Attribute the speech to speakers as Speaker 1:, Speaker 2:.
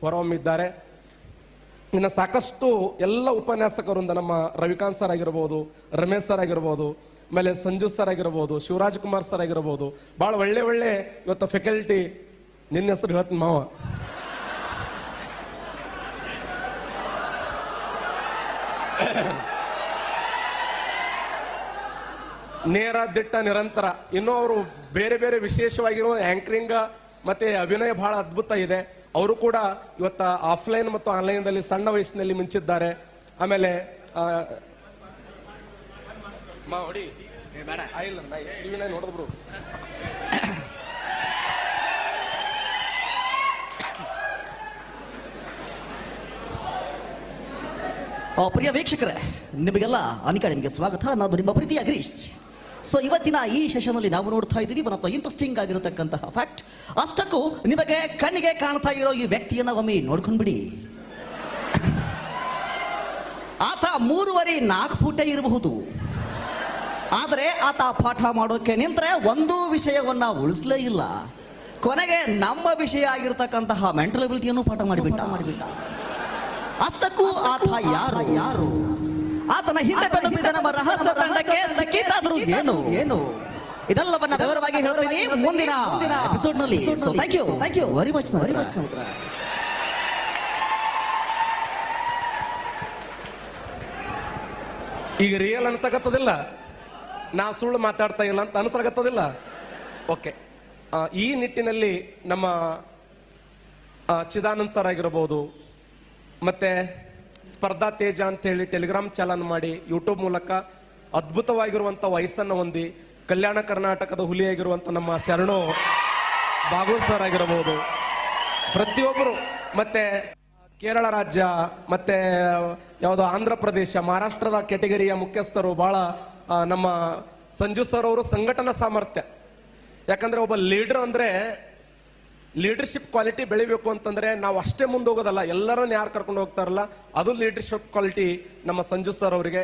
Speaker 1: ಹೊರಹೊಮ್ಮಿದ್ದಾರೆ. ಇನ್ನು ಸಾಕಷ್ಟು ಎಲ್ಲ ಉಪನ್ಯಾಸಕರಿಂದ ನಮ್ಮ ರವಿಕಾಂತ್ ಸರ್ ಆಗಿರ್ಬೋದು, ರಮೇಶ್ ಸರ್ ಆಗಿರ್ಬೋದು, ಆಮೇಲೆ ಸಂಜು ಸರ್ ಆಗಿರ್ಬೋದು, ಶಿವರಾಜ್ ಕುಮಾರ್ ಸರ್ ಆಗಿರ್ಬೋದು, ಭಾಳ ಒಳ್ಳೆ ಇವತ್ತು ಫ್ಯಾಕಲ್ಟಿ. ನಿನ್ನ ಹೆಸರು ಹೇಳ್ತೀನಿ ಮಾವ. ನೇರ ದಿಟ್ಟ ನಿರಂತರ. ಇನ್ನೂ ಅವರು ಬೇರೆ ಬೇರೆ ವಿಶೇಷವಾಗಿರುವ ಆಂಕರಿಂಗ್ ಮತ್ತೆ ಅಭಿನಯ ಬಹಳ ಅದ್ಭುತ ಇದೆ. ಅವರು ಕೂಡ ಇವತ್ತ ಆಫ್ಲೈನ್ ಮತ್ತು ಆನ್ಲೈನ್ದಲ್ಲಿ ಸಣ್ಣ ವಯಸ್ಸಿನಲ್ಲಿ ಮಿಂಚಿದ್ದಾರೆ. ಆಮೇಲೆ ನೋಡಿದ್ರು
Speaker 2: ಪ್ರಿಯ ವೀಕ್ಷಕರೇ, ನಿಮಗೆಲ್ಲ ಅನ್ಅಕಾಡೆಮಿಗೆ ಸ್ವಾಗತ. ನಾನು ನಿಮ್ಮ ಪ್ರೀತಿಯ ಗಿರೀಶ್. ಸೊ ಇವತ್ತಿನ ಈ ಸೆಷನಲ್ಲಿ ನಾವು ನೋಡ್ತಾ ಇದ್ದೀವಿ ಒನ್ ಆಫ್ ದ ಇಂಟ್ರೆಸ್ಟಿಂಗ್ ಆಗಿರತಕ್ಕಂತಹ ಫ್ಯಾಕ್ಟ್. ಅಷ್ಟಕ್ಕೂ ನಿಮಗೆ ಕಣ್ಣಿಗೆ ಕಾಣ್ತಾ ಇರೋ ಈ ವ್ಯಕ್ತಿಯನ್ನ ಒಮ್ಮೆ ನೋಡ್ಕೊಂಡ್ಬಿಡಿ. ಆತ 3.5-4 ಫೂಟ ಇರಬಹುದು, ಆದರೆ ಆತ ಪಾಠ ಮಾಡೋಕೆ ನಿಂತರೆ ಒಂದು ವಿಷಯವನ್ನ ಉಳಿಸಲೇ ಇಲ್ಲ. ಕೊನೆಗೆ ನಮ್ಮ ವಿಷಯ ಆಗಿರತಕ್ಕಂತಹ ಮೆಂಟಲ್ ಎಬಿಲಿಟಿಯನ್ನು ಪಾಠ ಮಾಡಿಬಿಟ್ಟ. ಅಷ್ಟಕ್ಕೂ ಆತ ಯಾರು? ಆತನ ಹಿಂದೆ ಬಂದಿದ್ದ ನಮ್ಮ ರಹಸ್ಯ ತಂಡಕ್ಕೆ ಸಿಕ್ಕಿದ್ದಾದರೂ ಏನು ಇದೆಲ್ಲವನ್ನ ವಿವರವಾಗಿ ಹೇಳ್ತೀನಿ ಮುಂದಿನ ಎಪಿಸೋಡ್ ನಲ್ಲಿ. So thank you very much.
Speaker 1: ಈಗ ರಿಯಲ್ ಅನ್ಸಕತ್ತದಿಲ್ಲ, ನಾ ಸುಳ್ಳು ಮಾತಾಡ್ತಾ ಇಲ್ಲ ಅಂತ ಅನ್ಸಕತ್ತದಿಲ್ಲ. ಓಕೆ, ಈ ನಿಟ್ಟಿನಲ್ಲಿ ನಮ್ಮ ಚಿದಾನಂದ್ ಸರ್ ಆಗಿರಬಹುದು, ಮತ್ತೆ ಸ್ಪರ್ಧಾ ತೇಜ ಅಂತ ಹೇಳಿ ಟೆಲಿಗ್ರಾಮ್ ಚಾಲನ್ ಮಾಡಿ ಯೂಟ್ಯೂಬ್ ಮೂಲಕ ಅದ್ಭುತವಾಗಿರುವಂಥ ವಯಸ್ಸನ್ನು ಹೊಂದಿ ಕಲ್ಯಾಣ ಕರ್ನಾಟಕದ ಹುಲಿಯಾಗಿರುವಂಥ ನಮ್ಮ ಶರಣು ಬಾಗೂರ್ ಸರ್ ಆಗಿರಬಹುದು, ಪ್ರತಿಯೊಬ್ಬರು, ಮತ್ತೆ ಕೇರಳ ರಾಜ್ಯ, ಮತ್ತೆ ಯಾವುದೋ ಆಂಧ್ರ ಪ್ರದೇಶ, ಮಹಾರಾಷ್ಟ್ರದ ಕೆಟಗರಿಯ ಮುಖ್ಯಸ್ಥರು ಬಹಳ ನಮ್ಮ ಸಂಜು ಸರ್ ಅವರು ಸಂಘಟನಾ ಸಾಮರ್ಥ್ಯ. ಯಾಕಂದ್ರೆ ಒಬ್ಬ ಲೀಡರ್ ಅಂದ್ರೆ ಲೀಡರ್ಶಿಪ್ ಕ್ವಾಲಿಟಿ ಬೆಳಿಬೇಕು ಅಂತಂದ್ರೆ ನಾವು ಅಷ್ಟೇ ಮುಂದೆ ಹೋಗೋದಲ್ಲ, ಎಲ್ಲರನ್ನ ಯಾರು ಕರ್ಕೊಂಡು ಹೋಗ್ತಾರಲ್ಲ ಅದು ಲೀಡರ್ಶಿಪ್ ಕ್ವಾಲಿಟಿ ನಮ್ಮ ಸಂಜು ಸರ್ ಅವರಿಗೆ.